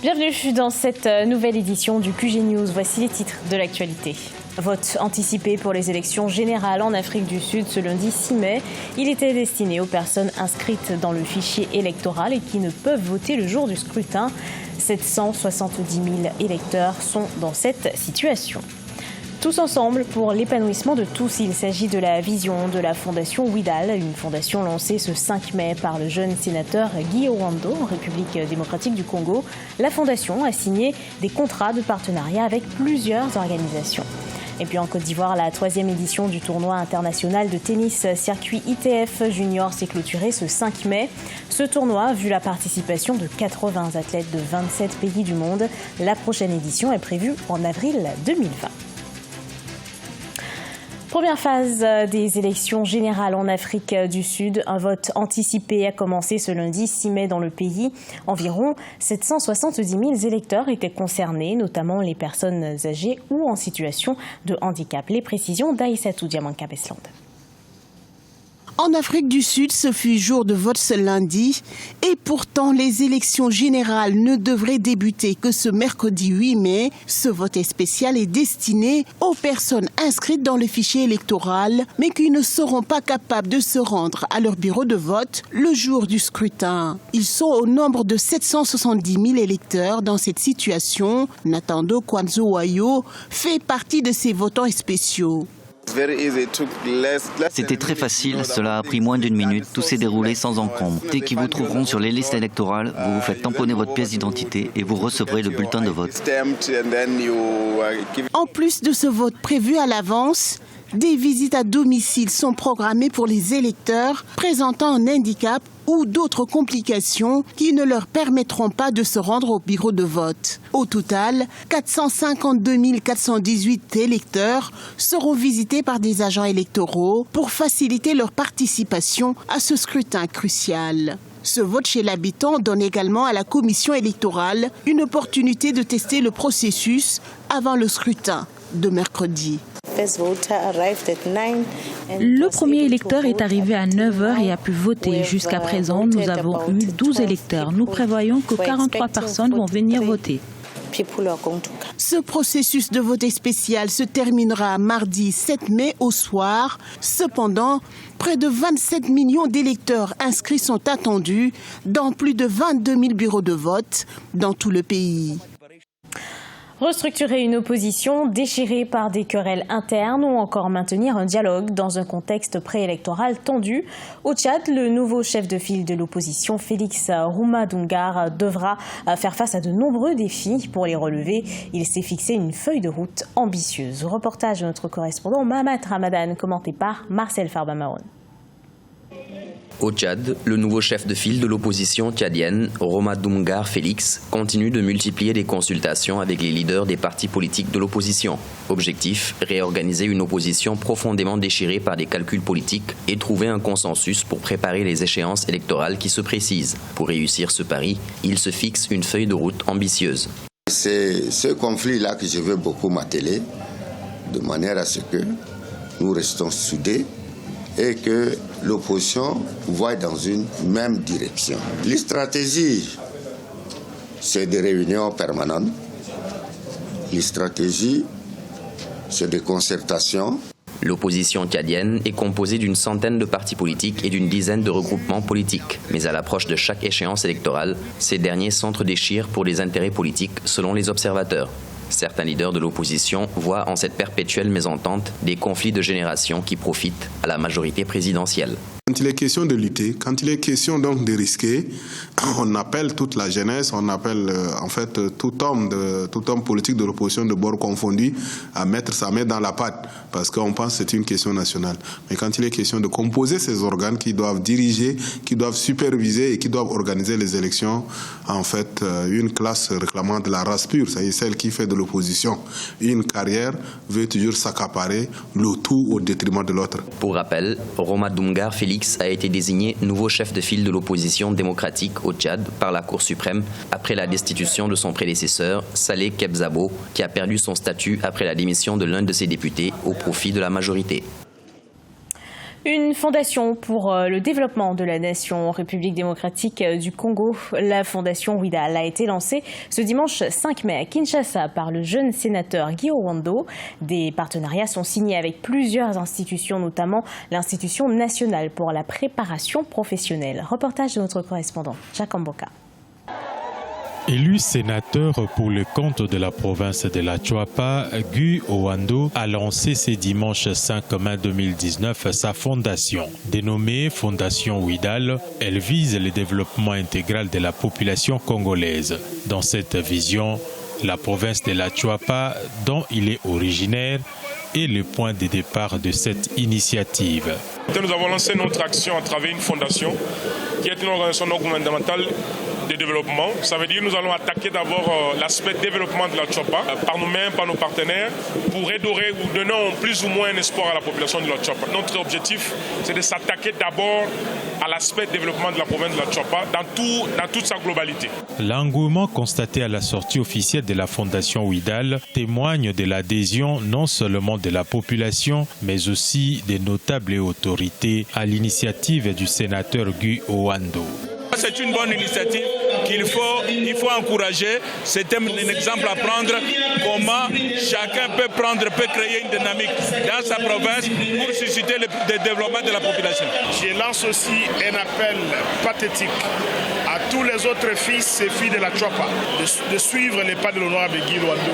Bienvenue dans cette nouvelle édition du QG News. Voici les titres de l'actualité. Vote anticipé pour les élections générales en Afrique du Sud ce lundi 6 mai. Il était destiné aux personnes inscrites dans le fichier électoral et qui ne peuvent voter le jour du scrutin. 770 000 électeurs sont dans cette situation. Tous ensemble pour l'épanouissement de tous. Il s'agit de la vision de la Fondation Ouidal, une fondation lancée ce 5 mai par le jeune sénateur Guy Owando en République démocratique du Congo. La fondation a signé des contrats de partenariat avec plusieurs organisations. Et puis en Côte d'Ivoire, la 3e édition du tournoi international de tennis circuit ITF Junior s'est clôturée ce 5 mai. Ce tournoi a vu la participation de 80 athlètes de 27 pays du monde. La prochaine édition est prévue en avril 2020. Première phase des élections générales en Afrique du Sud. Un vote anticipé a commencé ce lundi 6 mai dans le pays. Environ 770 000 électeurs étaient concernés, notamment les personnes âgées ou en situation de handicap. Les précisions d'Aïssatou Diamanka-Besland. En Afrique du Sud, ce fut jour de vote ce lundi et pourtant les élections générales ne devraient débuter que ce mercredi 8 mai. Ce vote spécial est destiné aux personnes inscrites dans le fichier électoral mais qui ne seront pas capables de se rendre à leur bureau de vote le jour du scrutin. Ils sont au nombre de 770 000 électeurs dans cette situation. Natando Kwanzo-Wayo fait partie de ces votants spéciaux. C'était très facile, cela a pris moins d'une minute, tout s'est déroulé sans encombre. Dès qu'ils vous trouveront sur les listes électorales, vous vous faites tamponner votre pièce d'identité et vous recevrez le bulletin de vote. En plus de ce vote prévu à l'avance, des visites à domicile sont programmées pour les électeurs présentant un handicap ou d'autres complications qui ne leur permettront pas de se rendre au bureau de vote. Au total, 452 418 électeurs seront visités par des agents électoraux pour faciliter leur participation à ce scrutin crucial. Ce vote chez l'habitant donne également à la commission électorale une opportunité de tester le processus avant le scrutin de mercredi. Le premier électeur est arrivé à 9h et a pu voter. Jusqu'à présent, nous avons eu 12 électeurs. Nous prévoyons que 43 personnes vont venir voter. Ce processus de vote spécial se terminera mardi 7 mai au soir. Cependant, près de 27 millions d'électeurs inscrits sont attendus dans plus de 22 000 bureaux de vote dans tout le pays. Restructurer une opposition déchirée par des querelles internes ou encore maintenir un dialogue dans un contexte préélectoral tendu. Au Tchad, le nouveau chef de file de l'opposition, Félix Roumadoungar, devra faire face à de nombreux défis. Pour les relever, il s'est fixé une feuille de route ambitieuse. Reportage de notre correspondant Mahamat Ramadan, commenté par Marcel Farba-Mahon. Au Tchad, le nouveau chef de file de l'opposition tchadienne, Roumadoungar Félix, continue de multiplier les consultations avec les leaders des partis politiques de l'opposition. Objectif, réorganiser une opposition profondément déchirée par des calculs politiques et trouver un consensus pour préparer les échéances électorales qui se précisent. Pour réussir ce pari, il se fixe une feuille de route ambitieuse. C'est ce conflit-là que je veux beaucoup m'atteler, de manière à ce que nous restons soudés et que l'opposition voit dans une même direction. Les stratégies, c'est des réunions permanentes. Les stratégies, c'est des concertations. L'opposition tchadienne est composée d'une centaine de partis politiques et d'une dizaine de regroupements politiques. Mais à l'approche de chaque échéance électorale, ces derniers s'entre-déchirent pour des intérêts politiques selon les observateurs. Certains leaders de l'opposition voient en cette perpétuelle mésentente des conflits de génération qui profitent à la majorité présidentielle. Quand il est question de lutter, quand il est question donc de risquer, on appelle toute la jeunesse, on appelle en fait tout homme politique de l'opposition de bord confondu à mettre sa main dans la pâte parce qu'on pense que c'est une question nationale. Mais quand il est question de composer ces organes qui doivent diriger, qui doivent superviser et qui doivent organiser les élections, en fait une classe réclamant de la race pure, c'est-à-dire celle qui fait de l'opposition une carrière, veut toujours s'accaparer le tout au détriment de l'autre. Pour rappel, Roumadoungar Félix a été désigné nouveau chef de file de l'opposition démocratique au Tchad par la Cour suprême après la destitution de son prédécesseur, Saleh Kebzabo, qui a perdu son statut après la démission de l'un de ses députés au profit de la majorité. Une fondation pour le développement de la nation République démocratique du Congo, la fondation Ouidal, a été lancée ce dimanche 5 mai à Kinshasa par le jeune sénateur Guy Owando. Des partenariats sont signés avec plusieurs institutions, notamment l'Institution nationale pour la préparation professionnelle. Reportage de notre correspondant Jacques Mboka. Élu sénateur pour le compte de la province de la Chuapa, Guy Owando a lancé ce dimanche 5 mai 2019 sa fondation. Dénommée Fondation Ouidal, elle vise le développement intégral de la population congolaise. Dans cette vision, la province de la Chuapa, dont il est originaire, est le point de départ de cette initiative. Nous avons lancé notre action à travers une fondation qui est une organisation non gouvernementale de développement. Ça veut dire que nous allons attaquer d'abord l'aspect développement de la Chuapa par nous-mêmes, par nos partenaires, pour redorer ou donner plus ou moins un espoir à la population de la Chuapa. Notre objectif, c'est de s'attaquer d'abord à l'aspect développement de la province de la Chuapa dans toute sa globalité. L'engouement constaté à la sortie officielle de la Fondation Ouidal témoigne de l'adhésion non seulement de la population, mais aussi des notables et autorités à l'initiative du sénateur Guy Owando. C'est une bonne initiative qu'il faut encourager. C'est un exemple à prendre comment chacun peut créer une dynamique dans sa province pour susciter le développement de la population. Je lance aussi un appel pathétique à tous les autres fils et filles de la Chuapa de suivre les pas de l'honorable Guy Owando.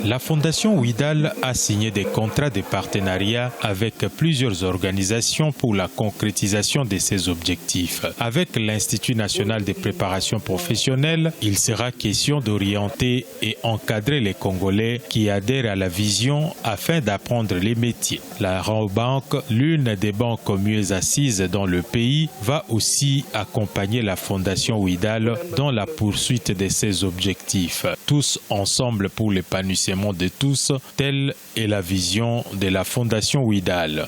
La Fondation Ouidal a signé des contrats de partenariat avec plusieurs organisations pour la concrétisation de ses objectifs. Avec l'Institut national de préparation professionnelle, il sera question d'orienter et encadrer les Congolais qui adhèrent à la vision afin d'apprendre les métiers. La Raobank, l'une des banques mieux assises dans le pays, va aussi accompagner la Fondation Ouidal dans la poursuite de ses objectifs. Tous ensemble pour l'épanouissement de tous, telle est la vision de la Fondation Ouidal.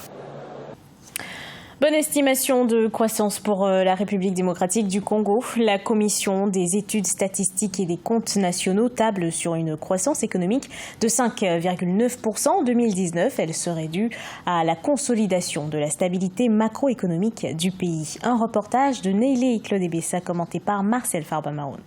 Bonne estimation de croissance pour la République démocratique du Congo. La Commission des études statistiques et des comptes nationaux table sur une croissance économique de 5,9% en 2019. Elle serait due à la consolidation de la stabilité macroéconomique du pays. Un reportage de Neilé et Claude Bessa commenté par Marcel Farbamaoun.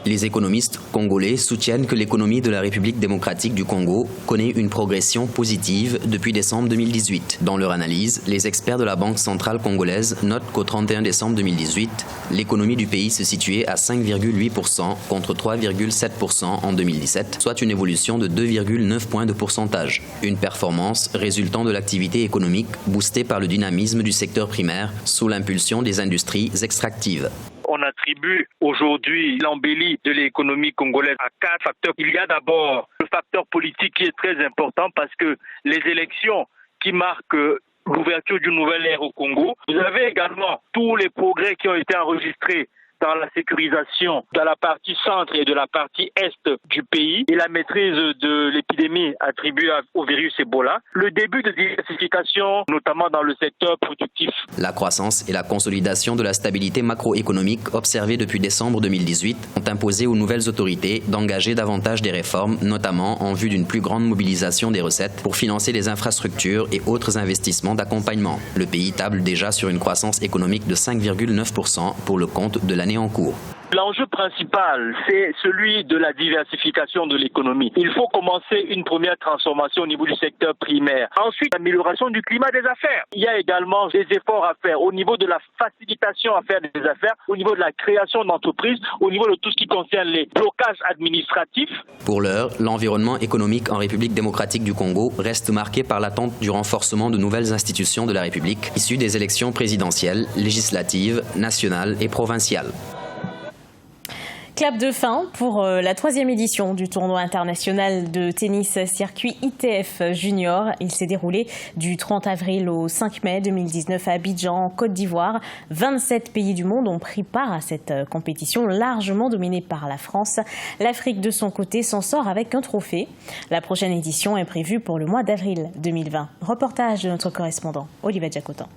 Les économistes congolais soutiennent que l'économie de la République démocratique du Congo connaît une progression positive depuis décembre 2018. Dans leur analyse, les experts de la Banque centrale congolaise notent qu'au 31 décembre 2018, l'économie du pays se situait à 5,8% contre 3,7% en 2017, soit une évolution de 2,9 points de pourcentage. Une performance résultant de l'activité économique boostée par le dynamisme du secteur primaire sous l'impulsion des industries extractives. On attribue aujourd'hui l'embellie de l'économie congolaise à 4 facteurs. Il y a d'abord le facteur politique qui est très important parce que les élections qui marquent l'ouverture d'une nouvelle ère au Congo. Vous avez également tous les progrès qui ont été enregistrés dans la sécurisation de la partie centre et de la partie est du pays et la maîtrise de l'épidémie attribuée au virus Ebola, le début de diversification, notamment dans le secteur productif. La croissance et la consolidation de la stabilité macroéconomique observée depuis décembre 2018 ont imposé aux nouvelles autorités d'engager davantage des réformes, notamment en vue d'une plus grande mobilisation des recettes pour financer les infrastructures et autres investissements d'accompagnement. Le pays table déjà sur une croissance économique de 5,9% pour le compte de l'année en cours. L'enjeu principal, c'est celui de la diversification de l'économie. Il faut commencer une première transformation au niveau du secteur primaire. Ensuite, l'amélioration du climat des affaires. Il y a également des efforts à faire au niveau de la facilitation à faire des affaires, au niveau de la création d'entreprises, au niveau de tout ce qui concerne les blocages administratifs. Pour l'heure, l'environnement économique en République démocratique du Congo reste marqué par l'attente du renforcement de nouvelles institutions de la République issues des élections présidentielles, législatives, nationales et provinciales. Clap de fin pour la 3e édition du tournoi international de tennis circuit ITF Junior. Il s'est déroulé du 30 avril au 5 mai 2019 à Abidjan, en Côte d'Ivoire. 27 pays du monde ont pris part à cette compétition largement dominée par la France. L'Afrique, de son côté, s'en sort avec un trophée. La prochaine édition est prévue pour le mois d'avril 2020. Reportage de notre correspondant Olivier Jacotan.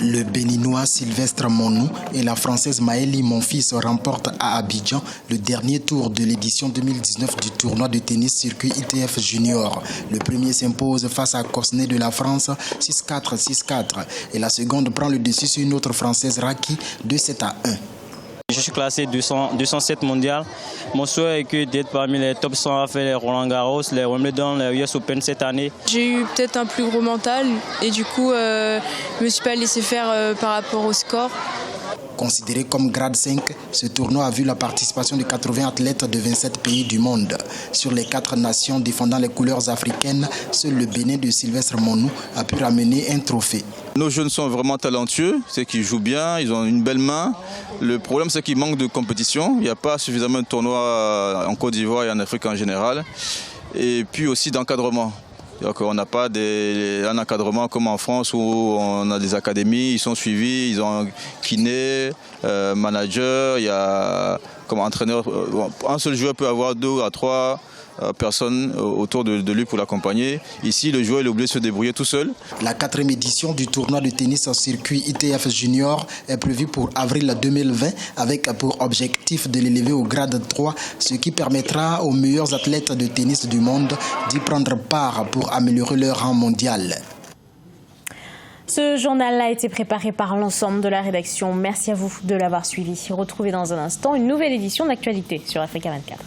Le Béninois Sylvestre Monou et la Française Maëlie Monfils remportent à Abidjan le dernier tour de l'édition 2019 du tournoi de tennis circuit ITF Junior. Le premier s'impose face à Cosnay de la France 6-4, 6-4 et la seconde prend le dessus sur une autre Française Raki 2-7-1. Je suis classé 207 mondial. Mon souhait est que d'être parmi les top 100 à faire les Roland Garros, les Wimbledon, les US Open cette année. J'ai eu peut-être un plus gros mental et du coup je me suis pas laissé faire par rapport au score. Considéré comme grade 5, ce tournoi a vu la participation de 80 athlètes de 27 pays du monde. Sur les 4 nations défendant les couleurs africaines, seul le Bénin de Sylvestre Monou a pu ramener un trophée. Nos jeunes sont vraiment talentueux, c'est qu'ils jouent bien, ils ont une belle main. Le problème, c'est qu'il manque de compétition. Il n'y a pas suffisamment de tournois en Côte d'Ivoire et en Afrique en général. Et puis aussi d'encadrement. Donc on n'a pas un encadrement comme en France où on a des académies, ils sont suivis, ils ont kiné, manager, il y a comme entraîneur. Un seul joueur peut avoir 2 à 3 personnes autour de lui pour l'accompagner. Ici, le joueur est obligé de se débrouiller tout seul. La 4e édition du tournoi de tennis en circuit ITF Junior est prévue pour avril 2020 avec pour objectif de l'élever au grade 3, ce qui permettra aux meilleurs athlètes de tennis du monde d'y prendre part pour améliorer leur rang mondial. Ce journal a été préparé par l'ensemble de la rédaction. Merci à vous de l'avoir suivi. Retrouvez dans un instant une nouvelle édition d'Actualité sur Africa 24.